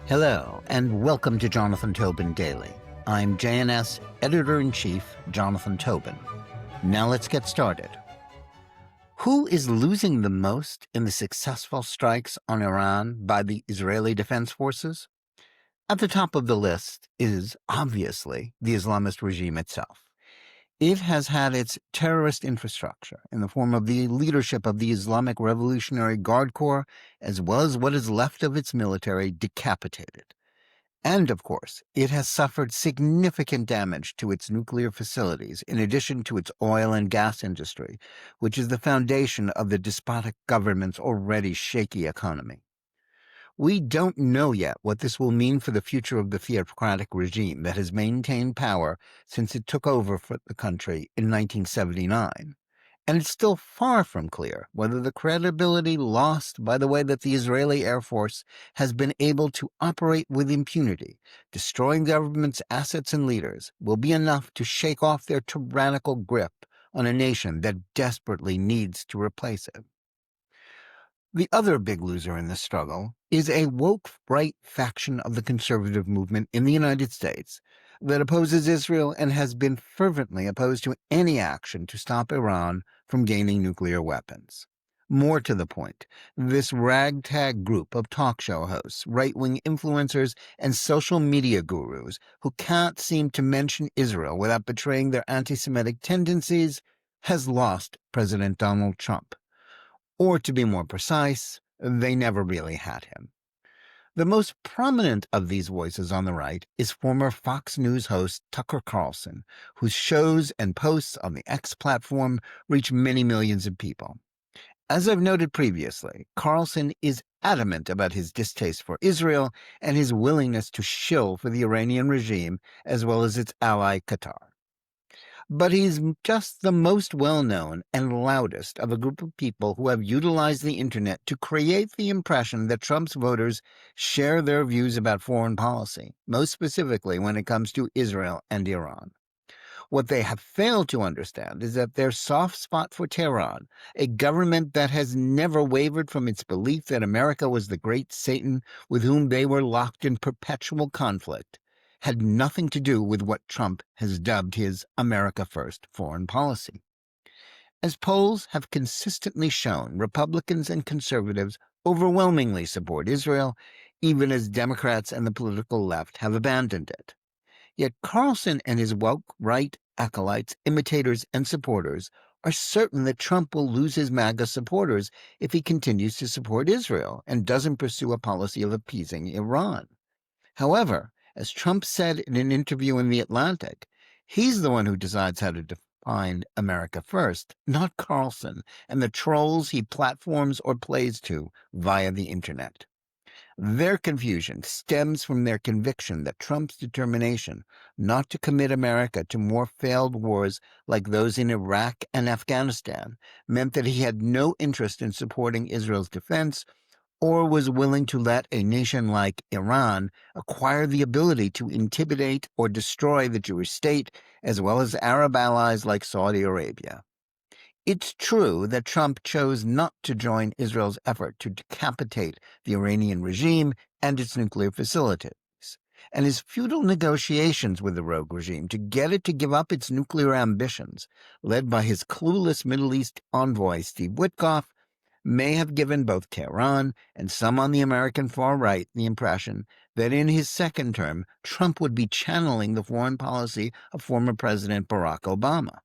Hello, and welcome to Jonathan Tobin Daily. I'm JNS Editor-in-Chief Jonathan Tobin. Now let's get started. Who is losing the most in the successful strikes on Iran by the Israeli Defense Forces? At the top of the list is, obviously, the Islamist regime itself. It has had its terrorist infrastructure in the form of the leadership of the Islamic Revolutionary Guard Corps, as well as what is left of its military, decapitated. And, of course, it has suffered significant damage to its nuclear facilities, in addition to its oil and gas industry, which is the foundation of the despotic government's already shaky economy. We don't know yet what this will mean for the future of the theocratic regime that has maintained power since it took over for the country in 1979. And it's still far from clear whether the credibility lost by the way that the Israeli Air Force has been able to operate with impunity, destroying government's assets and leaders, will be enough to shake off their tyrannical grip on a nation that desperately needs to replace it. The other big loser in this struggle is a woke right faction of the conservative movement in the United States that opposes Israel and has been fervently opposed to any action to stop Iran from gaining nuclear weapons. More to the point, this ragtag group of talk show hosts, right-wing influencers, and social media gurus who can't seem to mention Israel without betraying their anti-Semitic tendencies has lost President Donald Trump. Or to be more precise, they never really had him. The most prominent of these voices on the right is former Fox News host Tucker Carlson, whose shows and posts on the X platform reach many millions of people. As I've noted previously, Carlson is adamant about his distaste for Israel and his willingness to shill for the Iranian regime as well as its ally Qatar. But he's just the most well-known and loudest of a group of people who have utilized the internet to create the impression that Trump's voters share their views about foreign policy, most specifically when it comes to Israel and Iran. What they have failed to understand is that their soft spot for Tehran, a government that has never wavered from its belief that America was the great Satan with whom they were locked in perpetual conflict, had nothing to do with what Trump has dubbed his America First foreign policy. As polls have consistently shown, Republicans and conservatives overwhelmingly support Israel, even as Democrats and the political left have abandoned it. Yet Carlson and his woke right acolytes, imitators, and supporters are certain that Trump will lose his MAGA supporters if he continues to support Israel and doesn't pursue a policy of appeasing Iran. However, as Trump said in an interview in The Atlantic, he's the one who decides how to define America first, not Carlson and the trolls he platforms or plays to via the internet. Their confusion stems from their conviction that Trump's determination not to commit America to more failed wars like those in Iraq and Afghanistan meant that he had no interest in supporting Israel's defense or was willing to let a nation like Iran acquire the ability to intimidate or destroy the Jewish state, as well as Arab allies like Saudi Arabia. It's true that Trump chose not to join Israel's effort to decapitate the Iranian regime and its nuclear facilities, and his futile negotiations with the rogue regime to get it to give up its nuclear ambitions, led by his clueless Middle East envoy Steve Witkoff, may have given both Tehran and some on the American far right the impression that in his second term, Trump would be channeling the foreign policy of former President Barack Obama.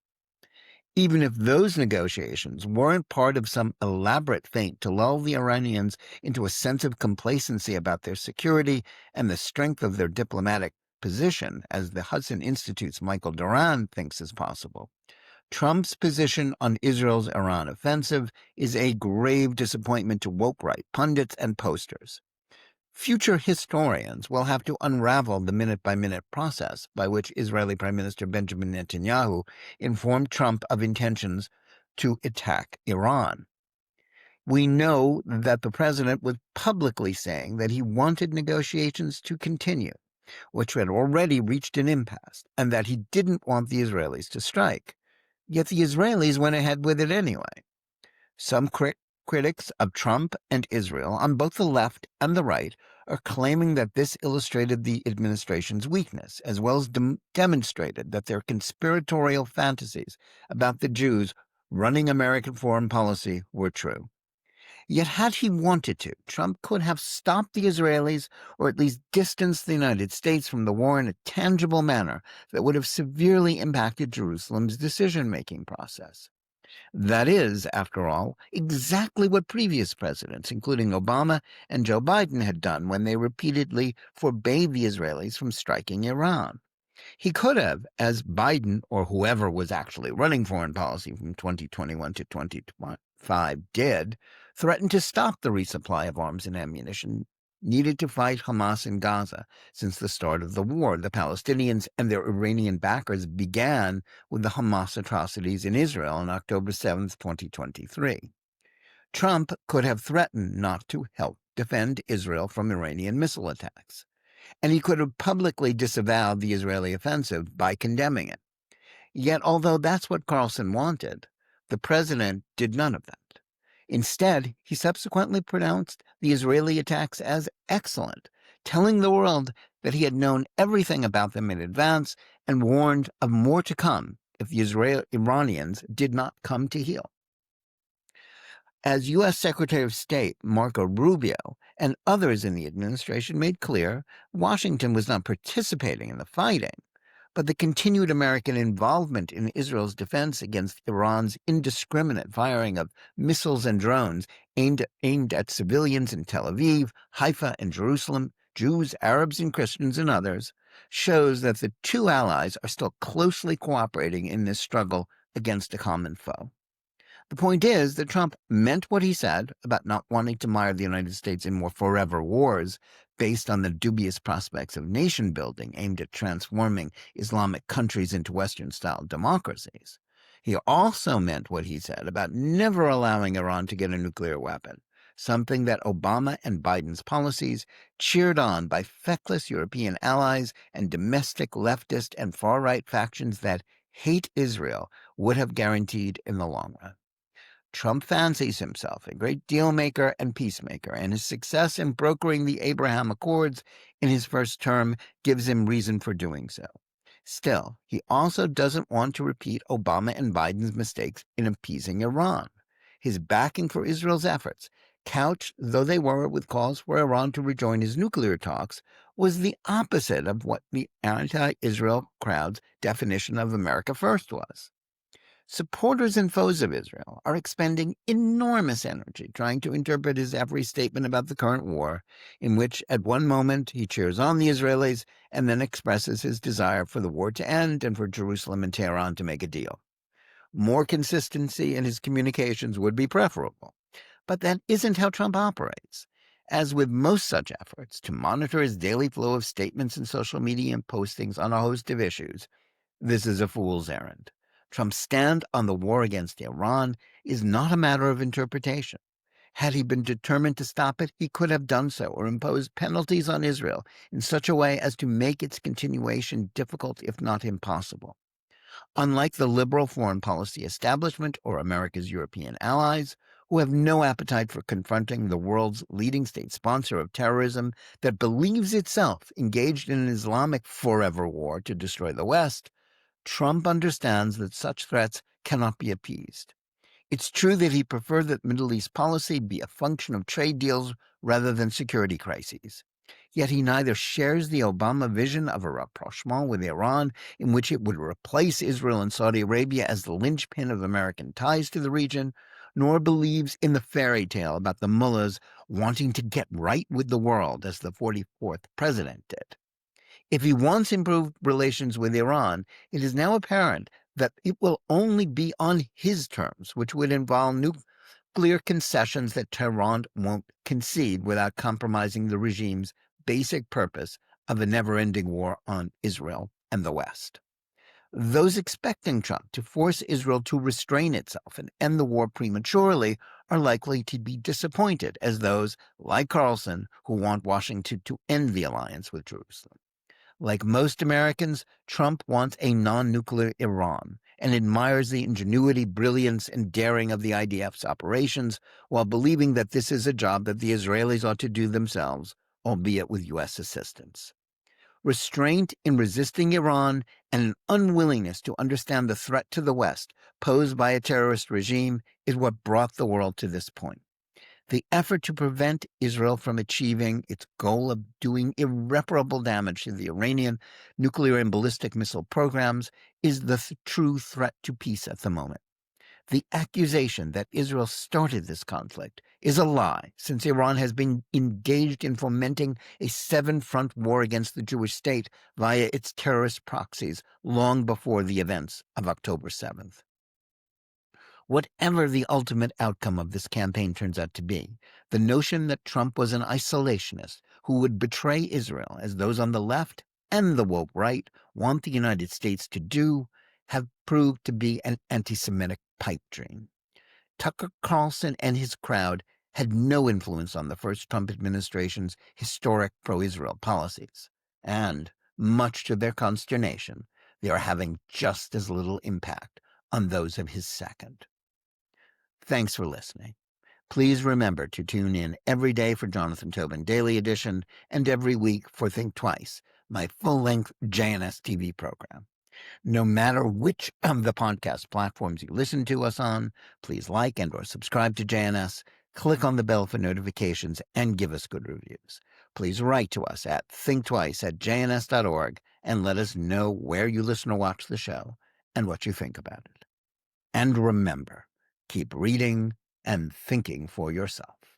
Even if those negotiations weren't part of some elaborate feint to lull the Iranians into a sense of complacency about their security and the strength of their diplomatic position, as the Hudson Institute's Michael Doran thinks is possible, Trump's position on Israel's Iran offensive is a grave disappointment to woke-right pundits and posters. Future historians will have to unravel the minute-by-minute process by which Israeli Prime Minister Benjamin Netanyahu informed Trump of intentions to attack Iran. We know that the president was publicly saying that he wanted negotiations to continue, which had already reached an impasse, and that he didn't want the Israelis to strike. Yet the Israelis went ahead with it anyway. Some Critics of Trump and Israel on both the left and the right are claiming that this illustrated the administration's weakness, as well as demonstrated that their conspiratorial fantasies about the Jews running American foreign policy were true. Yet had he wanted to, Trump could have stopped the Israelis or at least distanced the United States from the war in a tangible manner that would have severely impacted Jerusalem's decision-making process. That is, after all, exactly what previous presidents, including Obama and Joe Biden, had done when they repeatedly forbade the Israelis from striking Iran. He could have, as Biden or whoever was actually running foreign policy from 2021 to 2025 did, threatened to stop the resupply of arms and ammunition needed to fight Hamas in Gaza. Since the start of the war, the Palestinians and their Iranian backers began with the Hamas atrocities in Israel on October 7, 2023. Trump could have threatened not to help defend Israel from Iranian missile attacks, and he could have publicly disavowed the Israeli offensive by condemning it. Yet, although that's what Carlson wanted, the president did none of that. Instead, he subsequently pronounced the Israeli attacks as excellent, telling the world that he had known everything about them in advance and warned of more to come if the Iranians did not come to heel. As U.S. Secretary of State Marco Rubio and others in the administration made clear, Washington was not participating in the fighting, but the continued American involvement in Israel's defense against Iran's indiscriminate firing of missiles and drones aimed at civilians in Tel Aviv, Haifa, and Jerusalem, Jews, Arabs, and Christians, and others, shows that the two allies are still closely cooperating in this struggle against a common foe. The point is that Trump meant what he said about not wanting to mire the United States in more forever wars based on the dubious prospects of nation building aimed at transforming Islamic countries into Western-style democracies. He also meant what he said about never allowing Iran to get a nuclear weapon, something that Obama and Biden's policies, cheered on by feckless European allies and domestic leftist and far-right factions that hate Israel, would have guaranteed in the long run. Trump fancies himself a great deal-maker and peacemaker, and his success in brokering the Abraham Accords in his first term gives him reason for doing so. Still, he also doesn't want to repeat Obama and Biden's mistakes in appeasing Iran. His backing for Israel's efforts, couched though they were with calls for Iran to rejoin his nuclear talks, was the opposite of what the anti-Israel crowd's definition of America First was. Supporters and foes of Israel are expending enormous energy trying to interpret his every statement about the current war, in which at one moment he cheers on the Israelis and then expresses his desire for the war to end and for Jerusalem and Tehran to make a deal. More consistency in his communications would be preferable, but that isn't how Trump operates. As with most such efforts to monitor his daily flow of statements and social media and postings on a host of issues, this is a fool's errand. Trump's stand on the war against Iran is not a matter of interpretation. Had he been determined to stop it, he could have done so or imposed penalties on Israel in such a way as to make its continuation difficult, if not impossible. Unlike the liberal foreign policy establishment or America's European allies, who have no appetite for confronting the world's leading state sponsor of terrorism that believes itself engaged in an Islamic forever war to destroy the West, Trump understands that such threats cannot be appeased. It's true that he preferred that Middle East policy be a function of trade deals rather than security crises. Yet he neither shares the Obama vision of a rapprochement with Iran, in which it would replace Israel and Saudi Arabia as the linchpin of American ties to the region, nor believes in the fairy tale about the mullahs wanting to get right with the world, as the 44th president did. If he wants improved relations with Iran, it is now apparent that it will only be on his terms, which would involve nuclear concessions that Tehran won't concede without compromising the regime's basic purpose of a never-ending war on Israel and the West. Those expecting Trump to force Israel to restrain itself and end the war prematurely are likely to be disappointed, as those, like Carlson, who want Washington to end the alliance with Jerusalem. Like most Americans, Trump wants a non-nuclear Iran, and admires the ingenuity, brilliance, and daring of the IDF's operations, while believing that this is a job that the Israelis ought to do themselves, albeit with U.S. assistance. Restraint in resisting Iran and an unwillingness to understand the threat to the West posed by a terrorist regime is what brought the world to this point. The effort to prevent Israel from achieving its goal of doing irreparable damage to the Iranian nuclear and ballistic missile programs is the true threat to peace at the moment. The accusation that Israel started this conflict is a lie, since Iran has been engaged in fomenting a seven-front war against the Jewish state via its terrorist proxies long before the events of October 7th. Whatever the ultimate outcome of this campaign turns out to be, the notion that Trump was an isolationist who would betray Israel, as those on the left and the woke right want the United States to do, have proved to be an anti-Semitic pipe dream. Tucker Carlson and his crowd had no influence on the first Trump administration's historic pro-Israel policies, and, much to their consternation, they are having just as little impact on those of his second. Thanks for listening. Please remember to tune in every day for Jonathan Tobin Daily Edition and every week for Think Twice, my full-length JNS TV program. No matter which of the podcast platforms you listen to us on, please like and or subscribe to JNS, click on the bell for notifications, and give us good reviews. Please write to us at thinktwice@jns.org and let us know where you listen or watch the show and what you think about it. And remember, keep reading and thinking for yourself.